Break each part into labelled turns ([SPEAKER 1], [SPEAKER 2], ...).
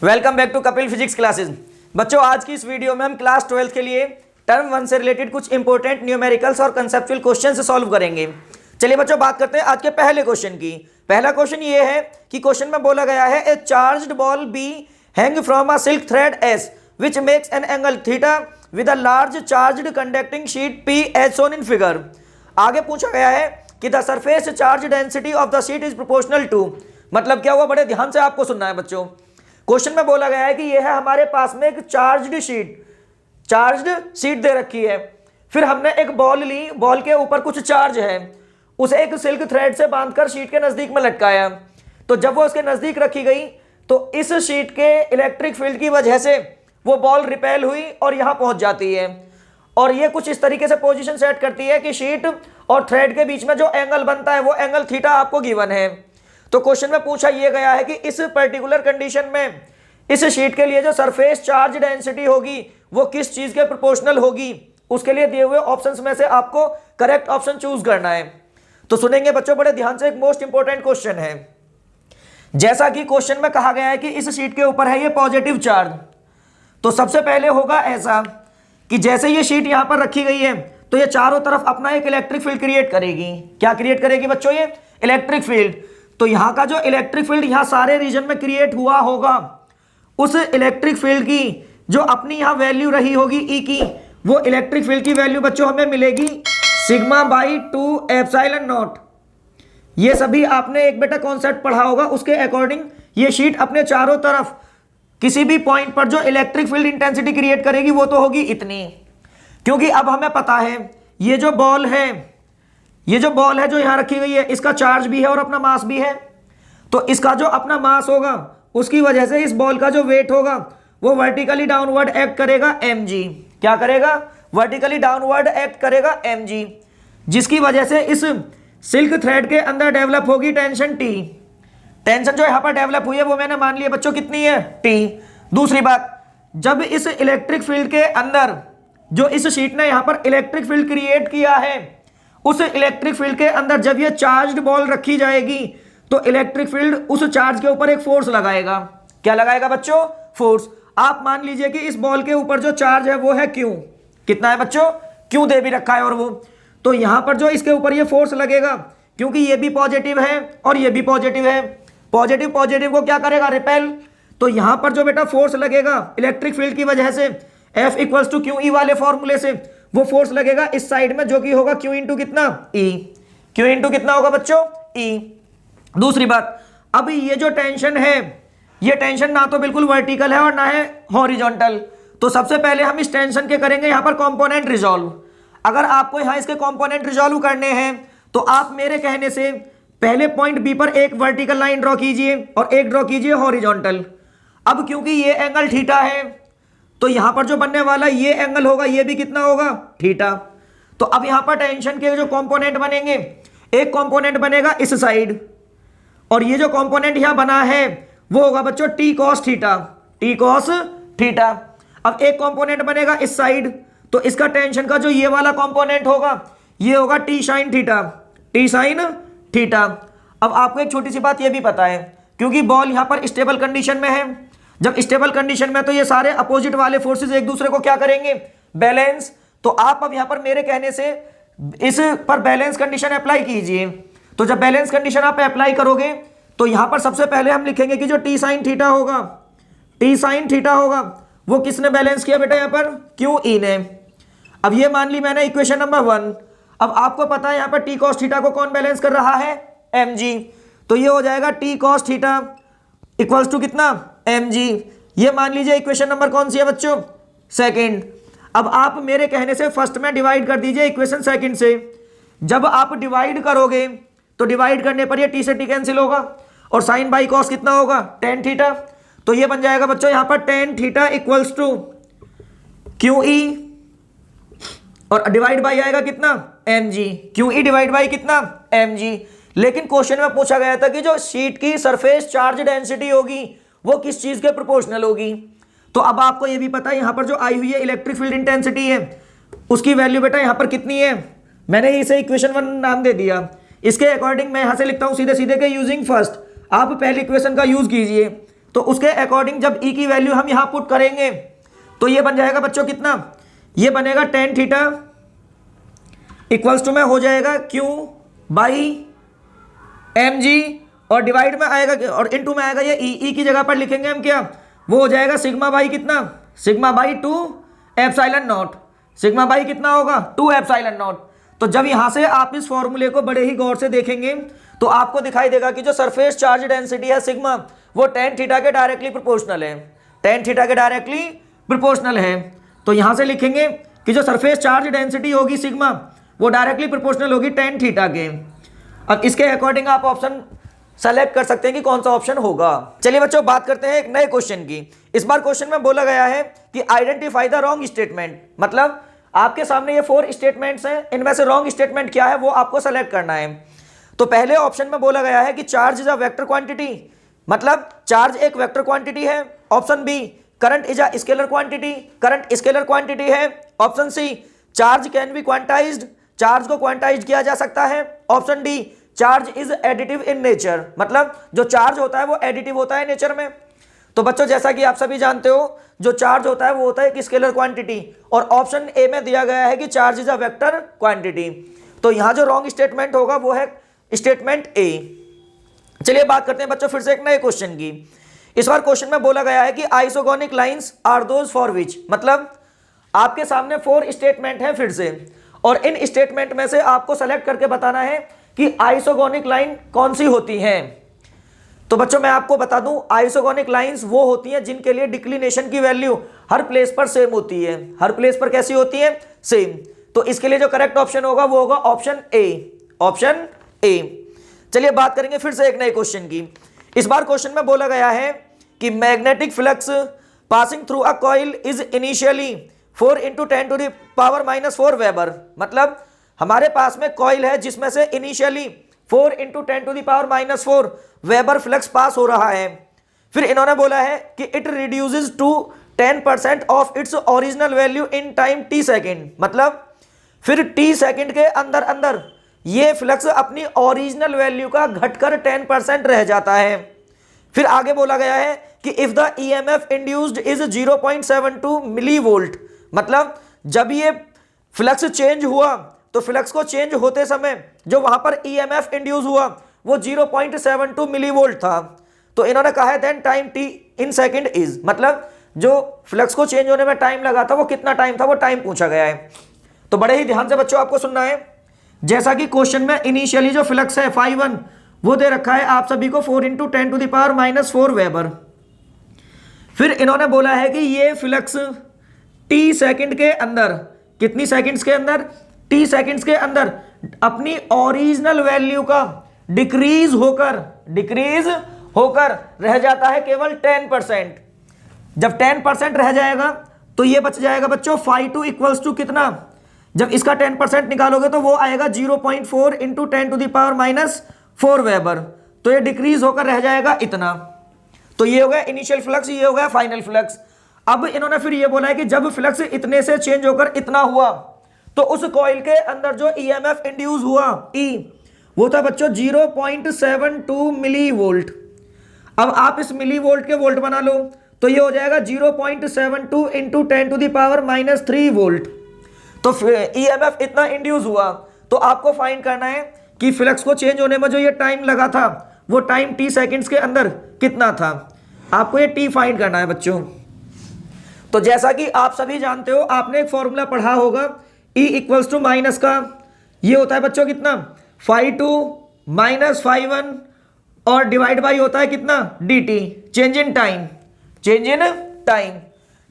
[SPEAKER 1] Welcome back to Kapil physics classes. बच्चों, आज की इस वीडियो में हम क्लास 12 के लिए टर्म 1 से रिलेटेड कुछ इंपॉर्टेंट न्यूमेरिकल्स और कंसेप्चुअल क्वेश्चन से सॉल्व करेंगे। चलिए बच्चों, बात करते हैं आज के पहले क्वेश्चन की। पहला क्वेश्चन ये है कि क्वेश्चन में बोला गया है a charged ball B hang from a silk thread S which makes an angle theta with a large charged conducting sheet P as shown in figure. आगे पूछा गया है कि the surface charge density of the sheet is proportional to. मतलब क्या हुआ, बड़े ध्यान से आपको सुनना है बच्चों। क्वेश्चन में बोला गया है कि यह है हमारे पास में एक चार्ज्ड शीट दे रखी है। फिर हमने एक बॉल ली, बॉल के ऊपर कुछ चार्ज है, उसे एक सिल्क थ्रेड से बांधकर शीट के नजदीक में लटकाया। तो जब वो उसके नजदीक रखी गई तो इस शीट के इलेक्ट्रिक फील्ड की वजह से वो बॉल रिपेल हुई और यहां पहुंच जाती है। और ये कुछ इस तरीके से पोजीशन सेट करती है कि शीट और थ्रेड के बीच में जो एंगल बनता है वो एंगल थीटा आपको गिवन है। तो क्वेश्चन में पूछा यह गया है कि इस पर्टिकुलर कंडीशन में इस शीट के लिए जो सरफेस चार्ज डेंसिटी होगी वो किस चीज के प्रोपोर्शनल होगी। उसके लिए दिए हुए ऑप्शंस में से आपको करेक्ट ऑप्शन चूज करना है। तो सुनेंगे बच्चों बड़े ध्यान से, एक मोस्ट इंपॉर्टेंट क्वेश्चन है। जैसा कि क्वेश्चन में कहा गया है कि इस शीट के ऊपर है ये पॉजिटिव चार्ज, तो सबसे पहले होगा ऐसा कि जैसे ये शीट यहां पर रखी गई है तो ये चारों तरफ अपना एक इलेक्ट्रिक फील्ड क्रिएट करेगी। क्या क्रिएट करेगी बच्चों? ये इलेक्ट्रिक फील्ड। तो यहां का जो इलेक्ट्रिक फील्ड यहां सारे रीजन में क्रिएट हुआ होगा, उस इलेक्ट्रिक फील्ड की जो अपनी यहां वैल्यू रही होगी ई की, वो इलेक्ट्रिक फील्ड की वैल्यू बच्चों हमें मिलेगी सिग्मा बाई 2 एप्सिलॉन नॉट। ये सभी आपने एक बेटा कॉन्सेप्ट पढ़ा होगा, उसके अकॉर्डिंग ये शीट अपने चारों तरफ किसी भी पॉइंट पर जो इलेक्ट्रिक फील्ड इंटेंसिटी क्रिएट करेगी वो तो होगी इतनी। क्योंकि अब हमें पता है ये जो बॉल है जो यहां रखी गई है, इसका चार्ज भी है और अपना मास भी है। तो इसका जो अपना मास होगा उसकी वजह से इस बॉल का जो वेट होगा वो वर्टिकली डाउनवर्ड एक्ट करेगा mg। क्या करेगा? वर्टिकली डाउनवर्ड एक्ट करेगा mg, जिसकी वजह से इस सिल्क थ्रेड के अंदर डेवलप होगी टेंशन T। टेंशन जो यहां पर डेवलप हुई है वो मैंने मान लिया बच्चों कितनी है? T। दूसरी बात, जब इस इलेक्ट्रिक फील्ड के अंदर जो इस शीट ने यहां पर इलेक्ट्रिक फील्ड क्रिएट किया है, उस इलेक्ट्रिक फील्ड के अंदर जब ये चार्ज्ड बॉल रखी जाएगी तो इलेक्ट्रिक फील्ड उस चार्ज के ऊपर एक फोर्स लगाएगा। क्या लगाएगा बच्चों? फोर्स। आप मान लीजिए कि इस बॉल के ऊपर जो चार्ज है वो है क्यू। कितना है बच्चों? क्यू दे भी रखा है। और वो तो यहां पर जो इसके ऊपर ये फोर्स लगेगा, क्योंकि ये भी पॉजिटिव है और ये भी पॉजिटिव है, पॉजिटिव को क्या करेगा? रिपेल। तो यहां पर जो बेटा फोर्स लगेगा इलेक्ट्रिक फील्ड की वजह से F equals to Q E वाले फॉर्मूले से, वो फोर्स लगेगा इस साइड में जो कि होगा Q इंटू कितना? E। Q इंटू कितना होगा बच्चों? E। दूसरी बात, अब ये जो टेंशन है, ये टेंशन ना तो बिल्कुल वर्टिकल है और ना है हॉरिजॉन्टल। तो सबसे पहले हम इस टेंशन के करेंगे यहां पर कंपोनेंट रिजॉल्व। अगर आपको यहां इसके कंपोनेंट रिजॉल्व करने हैं तो आप मेरे कहने से पहले पॉइंट बी पर एक वर्टिकल लाइन ड्रॉ कीजिए और एक ड्रॉ कीजिए हॉरिजॉन्टल। अब क्योंकि ये एंगल थीटा है तो यहां पर जो बनने वाला ये एंगल होगा ये भी कितना होगा? थीटा। तो अब यहां पर टेंशन के जो कंपोनेंट बनेंगे, एक कंपोनेंट बनेगा इस साइड और ये जो कंपोनेंट यहां बना है वो होगा बच्चों टी कॉस थीटा। अब एक कंपोनेंट बनेगा इस साइड, तो इसका टेंशन का जो ये वाला कंपोनेंट होगा ये होगा टी साइन थीटा। अब आपको एक छोटी सी बात ये भी पता है, क्योंकि बॉल यहां पर स्टेबल कंडीशन में है, जब स्टेबल कंडीशन में तो ये सारे अपोजिट वाले फोर्सेस एक दूसरे को क्या करेंगे? बैलेंस। तो आप अब यहां पर मेरे कहने से इस पर बैलेंस कंडीशन अप्लाई कीजिए। तो जब बैलेंस कंडीशन आप अप्लाई करोगे तो यहां पर सबसे पहले हम लिखेंगे कि जो टी साइन थीटा होगा वो किसने बैलेंस किया बेटा? यहां पर क्यू ई ने। अब ये मान ली मैंने इक्वेशन नंबर 1। अब आपको पता है यहां पर टी कॉस थीटा को कौन बैलेंस कर रहा है? mg। तो ये हो जाएगा T cos theta equals to कितना? mg। ये मान लीजिए इक्वेशन नंबर कौन सी है बच्चों? सेकंड। अब आप मेरे कहने से फर्स्ट में डिवाइड कर दीजिए इक्वेशन सेकंड से। जब आप डिवाइड करोगे तो डिवाइड करने पर ये टी से टी कैंसिल होगा और साइन बाई कॉस कितना होगा? Tan theta. तो ये बन जाएगा बच्चों यहां पर tan theta equals to Q E और डिवाइड बाई आएगा कितना? mg। Q E divide by कितना? mg। लेकिन क्वेश्चन में पूछा गया था कि जो शीट की सरफेस चार्ज डेंसिटी होगी वो किस चीज के प्रोपोर्शनल होगी। तो अब आपको ये भी पता है यहां पर जो आई हुई है इलेक्ट्रिक फील्ड इंटेंसिटी है उसकी वैल्यू बेटा यहां पर कितनी है? मैंने इसे इक्वेशन 1 नाम दे दिया। इसके अकॉर्डिंग मैं यहां से लिखता हूं सीधे सीधे के यूजिंग फर्स्ट, आप पहली इक्वेशन का यूज कीजिए। तो उसके अकॉर्डिंग जब ई की वैल्यू हम यहां पुट करेंगे तो ये बन जाएगा बच्चों कितना, ये बनेगा टेन थीटा इक्वल्स टू में हो जाएगा क्यू बाई एम जी, और डिवाइड में आएगा और इनटू में आएगा ये ई की जगह पर लिखेंगे हम क्या, वो हो जाएगा सिग्मा बाई कितना, sigma by 2 epsilon not, sigma by कितना होगा 2 एप्सिलॉन नॉट। तो जब यहां से आप इस फॉर्मूले को बड़े ही गौर से देखेंगे तो आपको दिखाई देगा कि जो सरफेस चार्ज डेंसिटी है सिग्मा वो टेन थीटा के डायरेक्टली प्रोपोर्शनल है, टेन थीटा के डायरेक्टली प्रोपोर्शनल है। तो यहां से लिखेंगे कि जो सरफेस चार्ज डेंसिटी होगी सिग्मा वो डायरेक्टली प्रोपोर्शनल होगी टेन थीटा के। अब इसके अकॉर्डिंग आप ऑप्शन सेलेक्ट कर सकते हैं कि कौन सा ऑप्शन होगा। चलिए बच्चों बात करते हैं एक नए क्वेश्चन की। इस बार क्वेश्चन में बोला गया है कि आइडेंटिफाई द रॉन्ग स्टेटमेंट, मतलब आपके सामने ये 4 स्टेटमेंट्स हैं, इनमें से रॉन्ग स्टेटमेंट क्या है वो आपको सेलेक्ट करना है। तो पहले ऑप्शन में बोला गया है कि charge is a vector quantity, मतलब चार्ज एक वेक्टर क्वांटिटी है। Option B current is a scalar quantity, current scalar quantity है। Option C charge can be quantized, charge को क्वांटाइज किया जा सकता है। Option D charge is additive in nature, मतलब जो चार्ज होता है वो एडिटिव होता है नेचर में। तो बच्चों जैसा कि आप सभी जानते हो जो चार्ज होता है वो होता है एक स्केलर क्वांटिटी, और ऑप्शन ए में दिया गया है कि charge is a vector quantity. तो यहां जो रॉन्ग स्टेटमेंट होगा वो है स्टेटमेंट ए। चलिए बात करते हैं बच्चों फिर से एक नए क्वेश्चन की। इस बार क्वेश्चन में बोला गया है कि isogonic lines are those for which, मतलब आपके सामने 4 स्टेटमेंट है फिर से, और इन स्टेटमेंट में से आपको सेलेक्ट करके बताना है कि आइसोगोनिक लाइन कौन सी होती है। तो बच्चों मैं आपको बता दूं आइसोगोनिक लाइंस वो होती हैं जिनके लिए डिक्लिनेशन की वैल्यू हर प्लेस पर सेम होती है, हर प्लेस पर कैसी होती है, सेम। तो इसके लिए जो करेक्ट ऑप्शन होगा वो होगा ऑप्शन ए, ऑप्शन ए। चलिए बात करेंगे फिर से एक नए क्वेश्चन की। इस बार क्वेश्चन में बोला गया है कि magnetic flux passing through a coil is initially 4 × 10⁻⁻⁴ weber, मतलब हमारे पास में कॉइल है जिसमें से इनिशियली 4 × 10⁻⁻⁴ वेबर फ्लक्स पास हो रहा है। फिर इन्होंने बोला है कि it reduces to 10% of its original value in time t second, मतलब फिर t सेकेंड के अंदर अंदर ये फ्लक्स अपनी ओरिजिनल वैल्यू का घटकर 10% रह जाता है। फिर आगे बोला गया है कि if the EMF induced is 0.72 millivolt, मतलब जब ये फ्लक्स चेंज हुआ तो फ्लक्स को चेंज होते समय जो वहां पर ईएमएफ इंड्यूस हुआ वो 0.72 मिलीवोल्ट था। तो इन्होंने कहा है then time T in second is, मतलब जो फ्लक्स को चेंज होने में टाइम लगा था वो कितना टाइम था, वो टाइम पूछा गया है। तो बड़े ही ध्यान से बच्चों आपको सुनना है। जैसा कि क्वेश्चन में इनिशियली जो फ्लक्स है φ1 वो दे रखा है आप सभी को 4 × 10⁻⁻⁴ वेबर। फिर इन्होंने बोला है कि ये फ्लक्स t सेकंड के अंदर, कितनी सेकंड्स के अंदर, t सेकंड्स के अंदर अपनी ओरिजिनल वैल्यू का डिक्रीज होकर रह जाता है केवल 10%। जब 10% रह जाएगा तो ये बच जाएगा बच्चों φ2 इक्वल्स टू कितना, जब इसका 10% निकालोगे तो वो आएगा 0.4 × 10⁻⁴ वेबर। तो ये डिक्रीज होकर रह जाएगा इतना। तो ये हो गया इनिशियल फ्लक्स, ये हो गया फाइनल फ्लक्स। अब इन्होंने फिर ये बोला है कि जब फ्लक्स इतने से चेंज होकर इतना हुआ तो उस कॉइल के अंदर जो ईएमएफ इंड्यूस हुआ ई वो था बच्चों 0.72 मिलीवोल्ट। अब आप इस मिलीवोल्ट के वोल्ट बना लो तो ये हो जाएगा 0.72 × 10⁻³ वोल्ट। तो ईएमएफ इतना इंड्यूस हुआ तो आपको फाइंड करना है कि फ्लक्स को चेंज होने में जो ये टाइम लगा था वो टाइम t सेकंड्स के अंदर कितना था। आपको ये t फाइंड करना है बच्चों। तो जैसा कि आप सभी जानते हो आपने एक फॉर्मूला पढ़ा होगा E इक्वल्स टू माइनस का, ये होता है बच्चों कितना φ2 माइनस φ1 और डिवाइड बाई होता है कितना dt, change in time, change in time.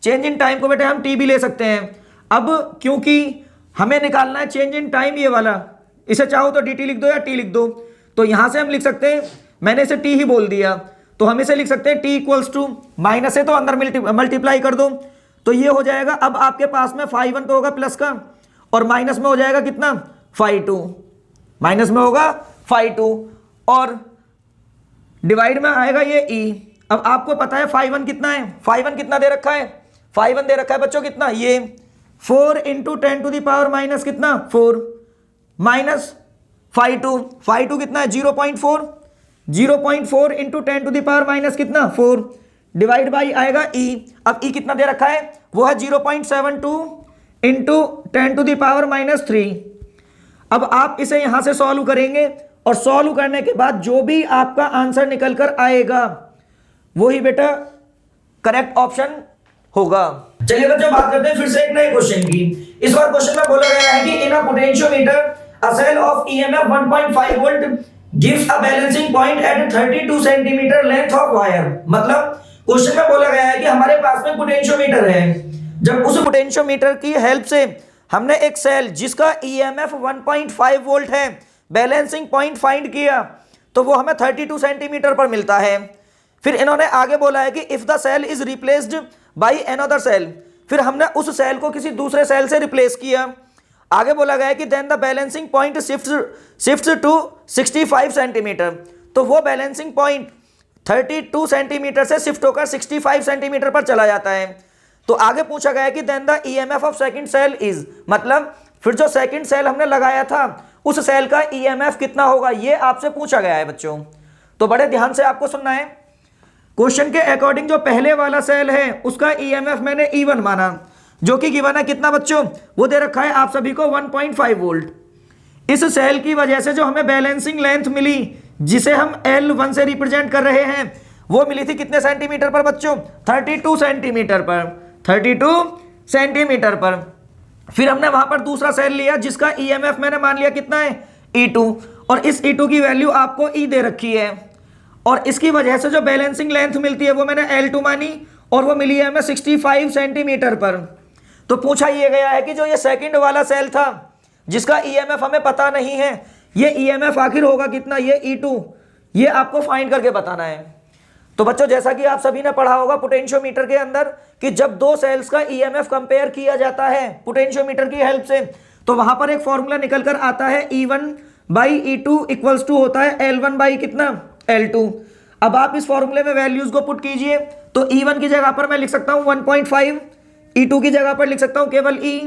[SPEAKER 1] Change in time को बेटे हम t भी ले सकते हैं। अब क्योंकि हमें निकालना है चेंज इन टाइम ये वाला, इसे चाहो तो dt लिख दो या t लिख दो। तो यहां से हम लिख सकते हैं, मैंने इसे t ही बोल दिया तो हम इसे लिख सकते हैं t इक्वल्स टू माइनस है तो अंदर मल्टीप्लाई कर दो तो ये हो जाएगा। अब आपके पास में φ1 तो होगा प्लस का और माइनस में हो जाएगा कितना φ2, माइनस में होगा φ2 और डिवाइड में आएगा ये e। अब आपको पता है φ1 कितना है, φ1 कितना दे रखा है, φ1 दे रखा है बच्चों कितना, ये 4 × 10⁻⁻ कितना 4 माइनस φ2 कितना है 0.4 × 10⁻⁻ कितना 4 डिवाइड बाई आएगा ई। अब ई कितना दे रखा है, वो है 0.72 इंटू 10⁻⁻3। अब आप इसे यहां से सॉल्व करेंगे और सॉल्व करने के बाद जो भी आपका आंसर निकल कर आएगा वही बेटा करेक्ट ऑप्शन होगा। चलिए बच्चों बात करते हैं फिर से एक नए क्वेश्चन की। इस बार क्वेश्चन में बोला गया है कि in a potentiometer a cell of EMF 1.5 volt gives a balancing point at 32 centimetre length of wire. मतलब क्वेश्चन में बोला गया है कि हमारे पास में पोटेंशियोमीटर है, जब उस पोटेंशियोमीटर की हेल्प से हमने एक सेल जिसका ईएमएफ 1.5 वोल्ट है बैलेंसिंग पॉइंट फाइंड किया तो वो हमें 32 सेंटीमीटर पर मिलता है। फिर इन्होंने आगे बोला है कि if the cell is replaced by another cell, फिर हमने उस सेल को किसी दूसरे सेल से रिप्लेस किया। आगे बोला गया है कि then the balancing point shifts to 65 centimetre, तो वो बैलेंसिंग पॉइंट 32 सेंटीमीटर से शिफ्ट होकर 65 सेंटीमीटर पर चला जाता है। तो आगे पूछा गया है कि then the EMF of second cell is, मतलब फिर जो सेकंड सेल हमने लगाया था उस सेल का ईएमएफ कितना होगा, ये आपसे पूछा गया है बच्चों। तो बड़े ध्यान से आपको सुनना है। क्वेश्चन के अकॉर्डिंग जो पहले वाला सेल है उसका ईएमएफ मैंने E1 माना, जो कि गिवन है कितना बच्चों, वो दे रखा है आप सभी को 1.5 वोल्ट। इस सेल की वजह से जो हमें बैलेंसिंग लेंथ मिली जिसे हम L1 से रिप्रेजेंट कर रहे हैं वो मिली थी कितने सेंटीमीटर पर बच्चों, 32 सेंटीमीटर पर, 32 सेंटीमीटर पर। फिर हमने वहां पर दूसरा सेल लिया जिसका ईएमएफ मैंने मान लिया कितना है E2, और इस E2 की वैल्यू आपको E दे रखी है, और इसकी वजह से जो बैलेंसिंग लेंथ मिलती है वो मैंने L2 मानी और वो मिली है हमें 65 सेंटीमीटर पर। तो पूछा ये गया है कि जो ये सेकंड वाला सेल था जिसका ईएमएफ हमें पता नहीं है, ये ईएमएफ आखिर होगा कितना, ये E2, ये आपको फाइंड करके बताना है। तो बच्चों जैसा कि आप सभी ने पढ़ा होगा पोटेंशियोमीटर के अंदर कि जब दो सेल्स का ईएमएफ कंपेयर किया जाता है पोटेंशियोमीटर की हेल्प से तो वहां पर एक फॉर्मूला निकल कर आता है E1 by E2 equals to होता है L1 बाई कितना, L2। अब आप इस फॉर्मूले में वैल्यूज को पुट कीजिए तो E1 की जगह पर मैं लिख सकता हूं 1.5, E2 की जगह पर लिख सकता हूं केवल E,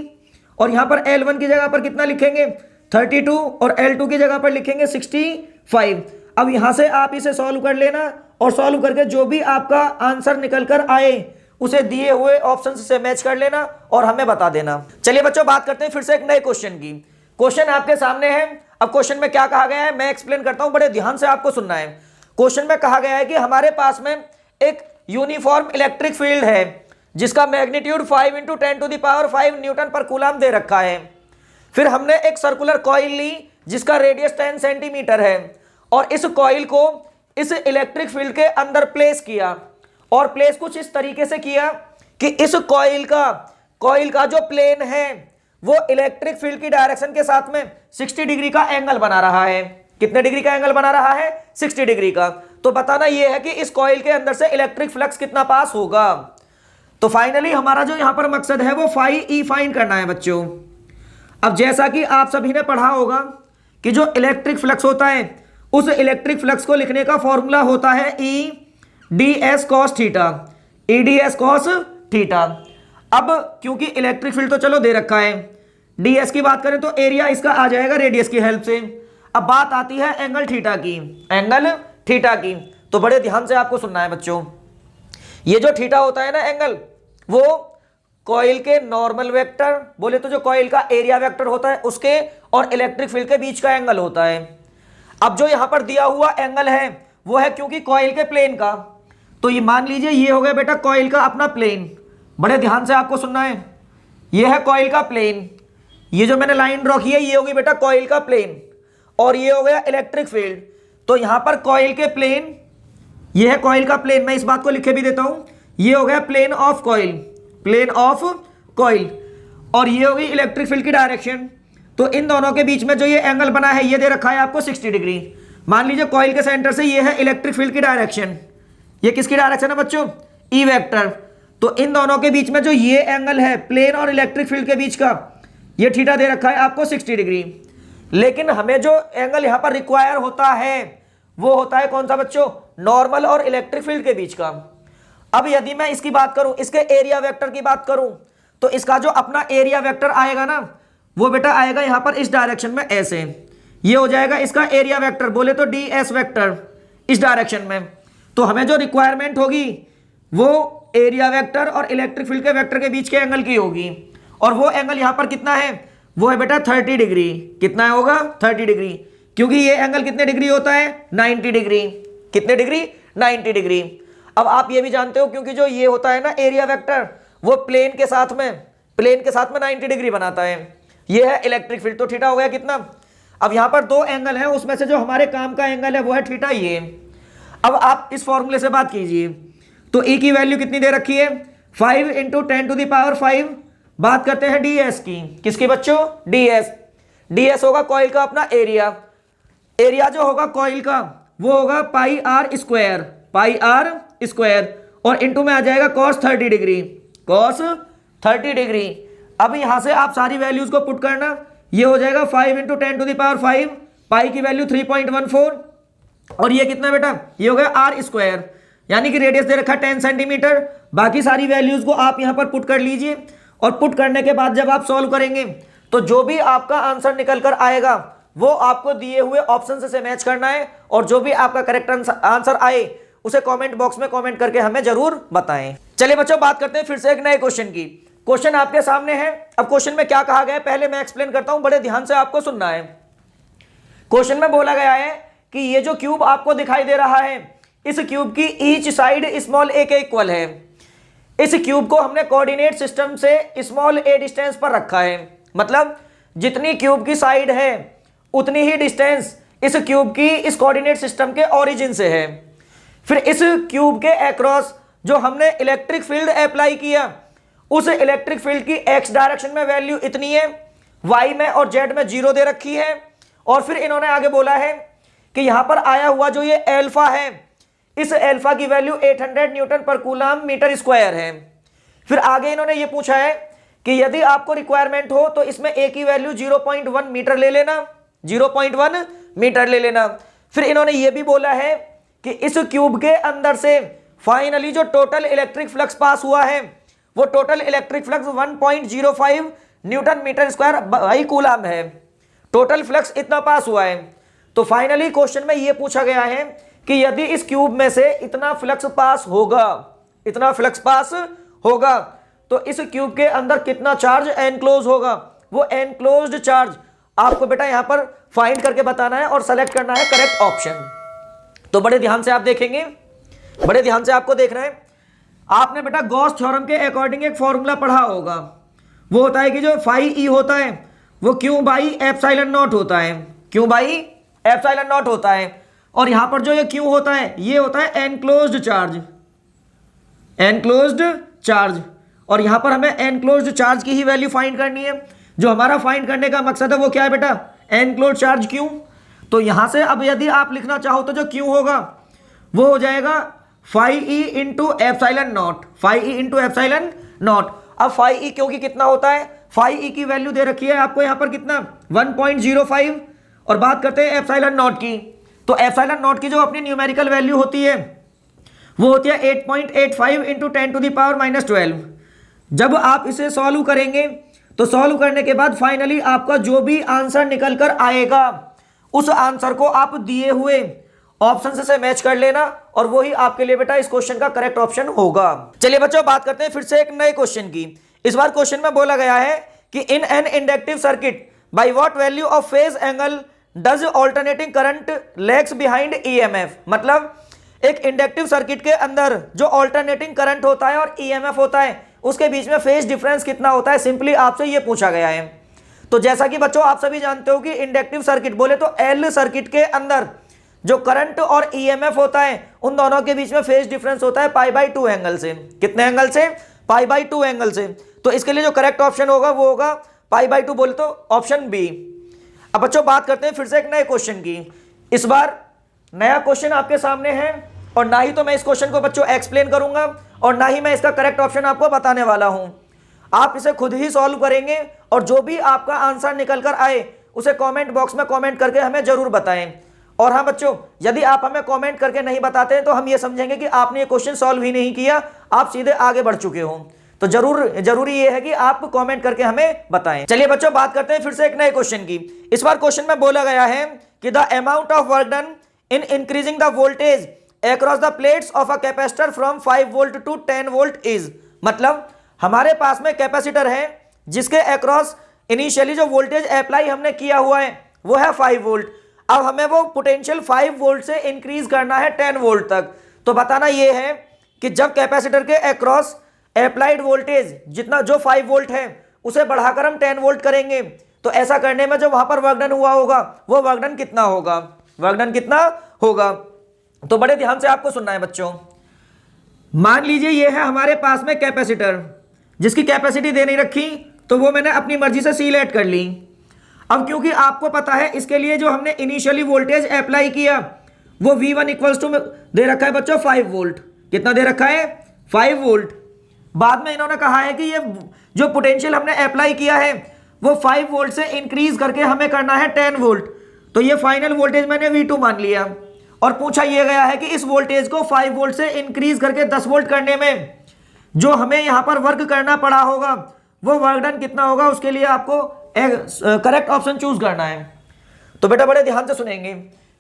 [SPEAKER 1] और यहां पर L1 की जगह पर कितना लिखेंगे 32 और L2 की जगह पर लिखेंगे 65। अब यहां से आप इसे सॉल्व कर लेना और सॉल्व करके जो भी आपका आंसर निकल कर आए उसे दिए हुए ऑप्शन से मैच कर लेना और हमें बता देना। चलिए बच्चों बात करते हैं फिर से एक नए क्वेश्चन की। क्वेश्चन आपके सामने है। अब क्वेश्चन में क्या कहा गया है मैं एक्सप्लेन करता हूं, बड़े ध्यान से आपको सुनना है। क्वेश्चन में कहा गया है कि हमारे पास में एक यूनिफॉर्म इलेक्ट्रिक फील्ड है जिसका मैग्नीट्यूड 5 × 10⁵ न्यूटन पर कूलम दे रखा है। फिर हमने एक सर्कुलर कॉइल ली जिसका रेडियस 10 सेंटीमीटर है और इस कॉइल को इस इलेक्ट्रिक फील्ड के अंदर प्लेस किया, और प्लेस कुछ इस तरीके से किया कि इस कॉइल का जो प्लेन है वो इलेक्ट्रिक फील्ड की डायरेक्शन के साथ में 60 डिग्री का एंगल बना रहा है। कितने डिग्री का एंगल बना रहा है, 60 डिग्री का। तो बताना यह है कि इस कॉइल के अंदर से इलेक्ट्रिक फ्लक्स कितना पास होगा। तो फाइनली हमारा जो यहां पर मकसद है वो φE फाइंड करना है बच्चों। अब जैसा कि आप सभी ने पढ़ा होगा कि जो इलेक्ट्रिक फ्लक्स होता है उस इलेक्ट्रिक फ्लक्स को लिखने का फॉर्मूला होता है EdS cos theta, EdS cos theta. अब क्योंकि इलेक्ट्रिक फील्ड तो चलो दे रखा है, ds की बात करें तो एरिया इसका आ जाएगा रेडियस की हेल्प से। अब बात आती है एंगल थीटा की, एंगल थीटा की। तो बड़े ध्यान से आपको सुनना है बच्चों। ये जो थीटा होता है ना एंगल, वो कॉइल के नॉर्मल वेक्टर, बोले तो जो कॉइल का एरिया वेक्टर होता है उसके और इलेक्ट्रिक फील्ड के बीच का एंगल होता है। अब जो यहां पर दिया हुआ एंगल है वो है क्योंकि कॉइल के प्लेन का, तो ये मान लीजिए ये हो गया बेटा कॉइल का अपना प्लेन। बड़े ध्यान से आपको सुनना है, ये है कॉइल का प्लेन, ये जो मैंने लाइन ड्रॉ की है ये होगी बेटा कॉइल का प्लेन, और ये हो गया इलेक्ट्रिक फील्ड। तो यहां पर कॉइल के प्लेन, ये है कॉइल का प्लेन, मैं इस बात को लिखे भी देता हूं, ये हो गया plane of coil, plane of coil, और ये होगी इलेक्ट्रिक फील्ड की डायरेक्शन। तो इन दोनों के बीच में जो ये एंगल बना है ये दे रखा है आपको 60 डिग्री। मान लीजिए कॉइल के सेंटर से ये है इलेक्ट्रिक फील्ड की डायरेक्शन, ये किसकी डायरेक्शन है बच्चों, E वेक्टर। तो इन दोनों के बीच में जो ये एंगल है प्लेन और इलेक्ट्रिक फील्ड के बीच का, ये थीटा दे रखा है आपको 60 डिग्री। लेकिन हमें जो एंगल यहां पर रिक्वायर होता है वो होता है कौन सा बच्चों, नॉर्मल और इलेक्ट्रिक फील्ड के बीच का। अब यदि मैं इसकी बात करूं, इसके एरिया वेक्टर की बात करूं, तो इसका जो अपना एरिया वेक्टर आएगा ना वो बेटा आएगा यहां पर इस डायरेक्शन में ऐसे, ये हो जाएगा इसका एरिया वेक्टर, बोले तो ds वेक्टर इस डायरेक्शन में। तो हमें जो रिक्वायरमेंट होगी वो एरिया वेक्टर और इलेक्ट्रिक फील्ड के वेक्टर के बीच के एंगल की होगी, और वो एंगल यहां पर कितना है, वो है बेटा 30 डिग्री। कितना होगा, 30 डिग्री, क्योंकि ये एंगल कितने डिग्री होता है, 90 डिग्री। कितने डिग्री, 90 डिग्री। अब आप ये भी जानते हो, क्योंकि जो ये होता है ना एरिया वेक्टर, वो प्लेन के साथ में 90 डिग्री बनाता है। ये है इलेक्ट्रिक फील्ड, तो थीटा हो गया कितना। अब यहां पर दो एंगल है, उसमें से जो हमारे काम का एंगल है वो है थीटा। ये अब आप इस फॉर्मूले से बात कीजिए, तो E की वैल्यू कितनी दे रखी है, 5 × 10⁵ बात करते हैं ds की। किसकी बच्चों, ds होगा कॉइल का अपना एरिया जो होगा कॉइल का वो होगा πr स्क्वायर, और इनटू में आ जाएगा cos 30 डिग्री। अब यहां से आप सारी वैल्यूज को पुट करना, ये हो जाएगा 5 × 10⁵, पाई की वैल्यू 3.14, और ये कितना बेटा, ये हो गया r स्क्वायर, यानी कि रेडियस दे रखा 10 सेंटीमीटर। बाकी सारी वैल्यूज को आप यहां पर पुट कर लीजिए, और पुट करने के बाद जब आप सॉल्व करेंगे तो जो भी आपका आंसर निकल कर आएगा वो आपको दिए हुए ऑप्शन से मैच करना है, और जो भी आपका करेक्ट आंसर आए उसे कमेंट बॉक्स में कमेंट करके हमें जरूर बताएं। चलिए बच्चों, बात करते हैं फिर से एक नए क्वेश्चन की। क्वेश्चन आपके सामने है। अब क्वेश्चन में क्या कहा गया है पहले मैं एक्सप्लेन करता हूं, बड़े ध्यान से आपको सुनना है। क्वेश्चन में बोला गया है कि ये जो क्यूब आपको दिखाई दे रहा है, इस क्यूब की ईच साइड स्मॉल a के इक्वल है। इस क्यूब को हमने कोऑर्डिनेट सिस्टम से स्मॉल a डिस्टेंस पर रखा है, मतलब जितनी क्यूब की साइड है उतनी ही डिस्टेंस इस क्यूब की इस कोऑर्डिनेट सिस्टम के ओरिजिन से है। फिर इस क्यूब के अक्रॉस जो हमने इलेक्ट्रिक फील्ड अप्लाई किया, उस इलेक्ट्रिक फील्ड की x डायरेक्शन में वैल्यू इतनी है, y में और z में 0 दे रखी है, और फिर इन्होंने आगे बोला है कि यहां पर आया हुआ जो ये एल्फा है, इस एल्फा की वैल्यू 800 न्यूटन पर कूलम मीटर स्क्वायर है। फिर आगे इन्होंने ये पूछा है कि यदि आपको रिक्वायरमेंट हो तो इसमें a की वैल्यू 0.1 मीटर ले लेना, 0.1 मीटर ले लेना। फिर इन्होंने ये भी बोला है कि इस क्यूब के अंदर से फाइनली जो टोटल इलेक्ट्रिक फ्लक्स पास हुआ है, वो total electric flux 1.05 newton metre square by coulomb है। टोटल फ्लक्स इतना पास हुआ है। तो फाइनली क्वेश्चन में ये पूछा गया है कि यदि इस क्यूब में से इतना फ्लक्स पास होगा, तो इस क्यूब के अंदर कितना चार्ज एनक्लोज होगा। वो एनक्लोज्ड चार्ज आपको बेटा यहां पर फाइंड करके बताना है और सेलेक्ट करना है करेक्ट ऑप्शन। तो बड़े ध्यान से आप देखेंगे, बड़े ध्यान से आपको देखना है। आपने बेटा गॉस थ्योरम के अकॉर्डिंग एक फॉर्मूला पढ़ा होगा, वो होता है कि जो फाई ई होता है वो क्यू बाई एप्सिलॉन नॉट होता है, क्यू बाई एप्सिलॉन नॉट होता है। और यहां पर जो ये क्यू होता है ये होता है एनक्लोज्ड चार्ज, और यहां पर हमें एनक्लोज्ड चार्ज की ही वैल्यू फाइंड करनी है। जो हमारा फाइंड करने का मकसद है वो क्या है बेटा, एनक्लोज्ड चार्ज क्यू। तो यहां से अब यदि आप लिखना चाहो तो जो क्यू होगा वो हो जाएगा phi E into epsilon naught. अब फाई ई क्योंकि कितना होता है, फाई ई की वैल्यू दे रखी है आपको यहां पर कितना 1.05, और बात करते हैं एप्सिलॉन नॉट की। तो एप्सिलॉन नॉट की जो अपनी न्यूमेरिकल वैल्यू होती है वो होती है 8.85 इंटू 10⁻⁻12। जब आप इसे सॉल्व करेंगे तो सॉल्व करने के बाद फाइनली आपका जो भी आंसर निकल कर आएगा उस आंसर को आप दिए हुए ऑप्शन से मैच कर लेना, और वही आपके लिए बेटा इस क्वेश्चन का करेक्ट ऑप्शन होगा। चलिए बच्चों, बात करते हैं फिर से एक नए क्वेश्चन की। इस बार क्वेश्चन में बोला गया है कि in an inductive circuit by what value of phase angle does alternating current lags behind EMF. मतलब एक इंडक्टिव सर्किट के अंदर जो ऑल्टरनेटिंग करंट होता है और ईएमएफ होता है उसके बीच में फेज डिफरेंस कितना होता है, सिंपली आपसे ये पूछा गया है। तो जैसा कि बच्चों आप सभी जानते हो कि इंडक्टिव सर्किट बोले तो एल सर्किट के अंदर जो करंट और ईएमएफ होता है उन दोनों के बीच में फेज डिफरेंस होता है π/2 एंगल से। कितने एंगल से, π/2 एंगल से। तो इसके लिए जो करेक्ट ऑप्शन होगा वो होगा π/2, बोले तो ऑप्शन बी। अब बच्चों बात करते हैं फिर से एक नए क्वेश्चन की। इस बार नया क्वेश्चन आपके सामने है, और ना ही तो मैं इस क्वेश्चन को बच्चों एक्सप्लेन करूंगा और ना ही मैं इसका करेक्ट ऑप्शन आपको बताने वाला हूं। आप इसे खुद ही सॉल्व करेंगे, और जो भी आपका आंसर निकल कर आए उसे कमेंट बॉक्स में कमेंट करके हमें जरूर बताएं। और हाँ बच्चों, यदि आप हमें कमेंट करके नहीं बताते हैं तो हम ये समझेंगे कि आपने ये क्वेश्चन सॉल्व ही नहीं किया, आप सीधे आगे बढ़ चुके हो। तो जरूरी ये है कि आप कमेंट करके हमें बताएं। चलिए बच्चों, बात करते हैं फिर से एक नए क्वेश्चन की। इस बार क्वेश्चन में बोला गया है कि the amount of work done in increasing the voltage across the plates of a capacitor from 5 volt to 10 volt is। मतलब हमारे पास में कैपेसिटर है जिसके अक्रॉस इनिशियली जो वोल्टेज अप्लाई हमने किया हुआ है वो है 5 वोल्ट। अब हमें वो पोटेंशियल 5 वोल्ट से इंक्रीज करना है 10 वोल्ट तक। तो बताना ये है कि जब कैपेसिटर के अक्रॉस अप्लाइड वोल्टेज जितना जो 5 वोल्ट है उसे बढ़ाकर हम 10 वोल्ट करेंगे तो ऐसा करने में जो वहां पर वर्क डन हुआ होगा वो वर्क डन कितना होगा, वर्क डन कितना होगा। तो बड़े ध्यान से आपको सुनना है बच्चों। मान लीजिए ये है हमारे पास में कैपेसिटर जिसकी कैपेसिटी दे नहीं रखी तो वो मैंने अपनी मर्जी से सिलेक्ट कर ली। अब क्योंकि आपको पता है इसके लिए जो हमने इनिशियली वोल्टेज अप्लाई किया वो V1 इक्वल्स टू दे रखा है बच्चों 5 वोल्ट। कितना दे रखा है 5 वोल्ट। बाद में इन्होंने कहा है कि ये जो पोटेंशियल हमने अप्लाई किया है वो 5 वोल्ट से इंक्रीज करके हमें करना है 10 वोल्ट। तो ये फाइनल वोल्टेज मैंने V2 मान लिया और पूछा यह गया है कि इस वोल्टेज को 5 वोल्ट से इंक्रीज करके 10 वोल्ट करने में जो हमें यहां पर वर्क करना पड़ा होगा वो वर्क डन कितना होगा, उसके लिए आपको करेक्ट ऑप्शन चूज करना है। तो बेटा बड़े ध्यान से सुनेंगे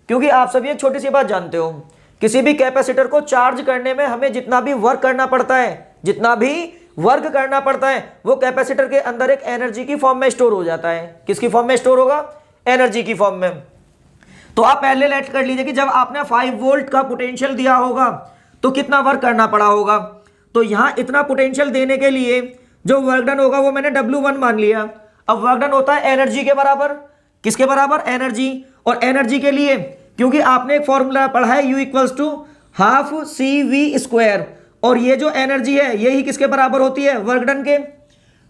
[SPEAKER 1] क्योंकि आप सभी एक छोटी सी बात जानते हो, किसी भी कैपेसिटर को चार्ज करने में हमें जितना भी वर्क करना पड़ता है, जितना भी वर्क करना पड़ता है वो कैपेसिटर के अंदर एक एनर्जी की फॉर्म में स्टोर हो जाता है। किसकी फॉर्म में स्टोर होगा, एनर्जी की फॉर्म में। तो आप पहले लेट कर लीजिए कि जब आपने 5 वोल्ट का पोटेंशियल दिया होगा तो कितना वर्क करना पड़ा होगा। तो यहां इतना पोटेंशियल देने के लिए जो वर्क डन होगा वो मैंने W1 मान लिया। अब वर्क डन होता है एनर्जी के बराबर। किसके बराबर, एनर्जी। और एनर्जी के लिए क्योंकि आपने एक फॉर्मूला पढ़ा है U equals to half CV square, और ये जो एनर्जी है यही किसके बराबर होती है, वर्क डन के।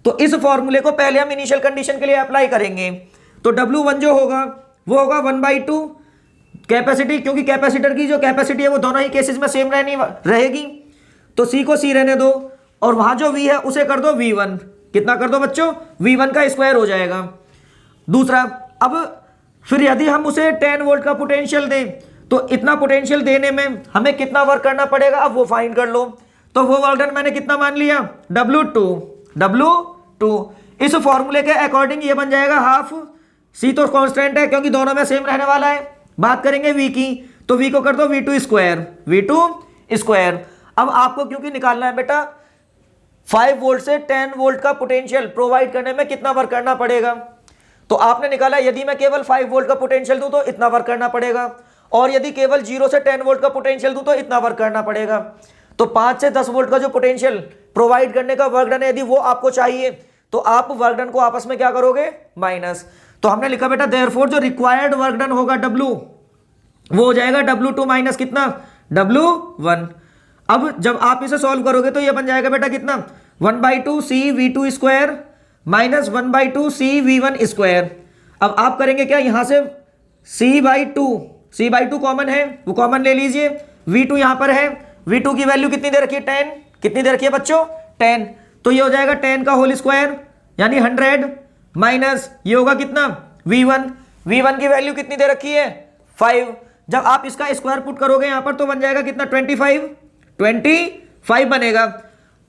[SPEAKER 1] तो इस फॉर्मूले को पहले हम इनिशियल कंडीशन के लिए अप्लाई करेंगे। तो W1 जो होगा वो होगा 1/2 कैपेसिटी, क्योंकि कैपेसिटर की जो कैपेसिटी है वो दोनों ही केसेस में सेम रहेगी। तो C को C रहने दो और वहां जो V है उसे कर दो V1। कितना कर दो बच्चों, V1 का स्क्वायर हो जाएगा। दूसरा, अब फिर यदि हम उसे 10 वोल्ट का पोटेंशियल दें तो इतना पोटेंशियल देने में हमें कितना वर्क करना पड़ेगा, अब वो फाइंड कर लो। तो वो वर्क डन मैंने कितना मान लिया, W2। इस फॉर्मूले के अकॉर्डिंग ये बन जाएगा हाफ। C तो कांस्टेंट है क्योंकि दोनों में सेम रहने वाला है। बात करेंगे V की, तो V को कर दो V2 स्क्वायर। अब आपको क्योंकि निकालना है बेटा 5 वोल्ट से 10 वोल्ट का पोटेंशियल प्रोवाइड करने में कितना वर्क करना पड़ेगा, तो आपने निकाला यदि मैं केवल 5 वोल्ट का पोटेंशियल दूं तो इतना वर्क करना पड़ेगा, और यदि केवल 0 से 10 वोल्ट का पोटेंशियल दूं तो इतना वर्क करना पड़ेगा। तो 5 से 10 वोल्ट का जो पोटेंशियल प्रोवाइड करने का वर्क डन है यदि वो आपको चाहिए तो आप वर्क डन को आपस में क्या करोगे, माइनस। तो हमने लिखा बेटा देयरफॉर जो रिक्वायर्ड वर्क डन होगा W वो हो जाएगा W2 माइनस कितना, W1। अब जब आप इसे सॉल्व करोगे तो ये बन जाएगा बेटा कितना, 1/2 CV2 square minus 1/2 CV1 square. अब आप करेंगे क्या, यहां से C/2 कॉमन है, वो कॉमन ले लीजिए। V2 यहां पर है, V2 की वैल्यू कितनी दे रखी है, 10। कितनी दे रखी है बच्चों, 10। तो ये हो जाएगा 10 का होल स्क्वायर यानी 100 माइनस ये होगा कितना, V1 की वैल्यू कितनी दे रखी है, 5। जब आप इसका स्क्वायर पुट करोगे यहां पर तो बन जाएगा कितना, 25 बनेगा।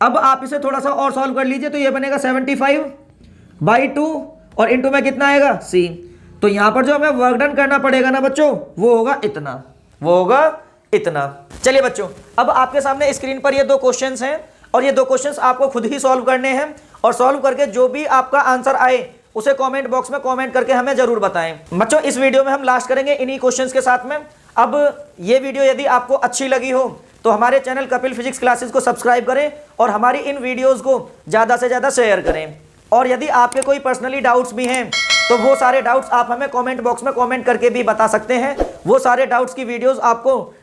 [SPEAKER 1] अब आप इसे थोड़ा सा और सॉल्व कर लीजिए तो ये बनेगा 75/2 और इनटू में कितना आएगा, C। तो यहां पर जो हमें वर्क डन करना पड़ेगा ना बच्चों वो होगा इतना, चलिए बच्चों अब आपके सामने स्क्रीन पर ये 2 क्वेश्चंस हैं और ये 2 क्वेश्चंस आपको खुद ही सॉल्व करने हैं, और सॉल्व करके जो भी आपका आंसर आए उसे कमेंट बॉक्स में कमेंट करके हमें जरूर बताएं। बच्चों इस वीडियो में हम लास्ट करेंगे इन्हीं क्वेश्चंस के साथ में। अब ये वीडियो यदि आपको अच्छी लगी हो तो हमारे चैनल कपिल फिजिक्स क्लासेस को सब्सक्राइब करें और हमारी इन वीडियोस को ज़्यादा से ज़्यादा शेयर करें। और यदि आपके कोई पर्सनली डाउट्स भी हैं तो वो सारे डाउट्स आप हमें कमेंट बॉक्स में कमेंट करके भी बता सकते हैं। वो सारे डाउट्स की वीडियोस आपको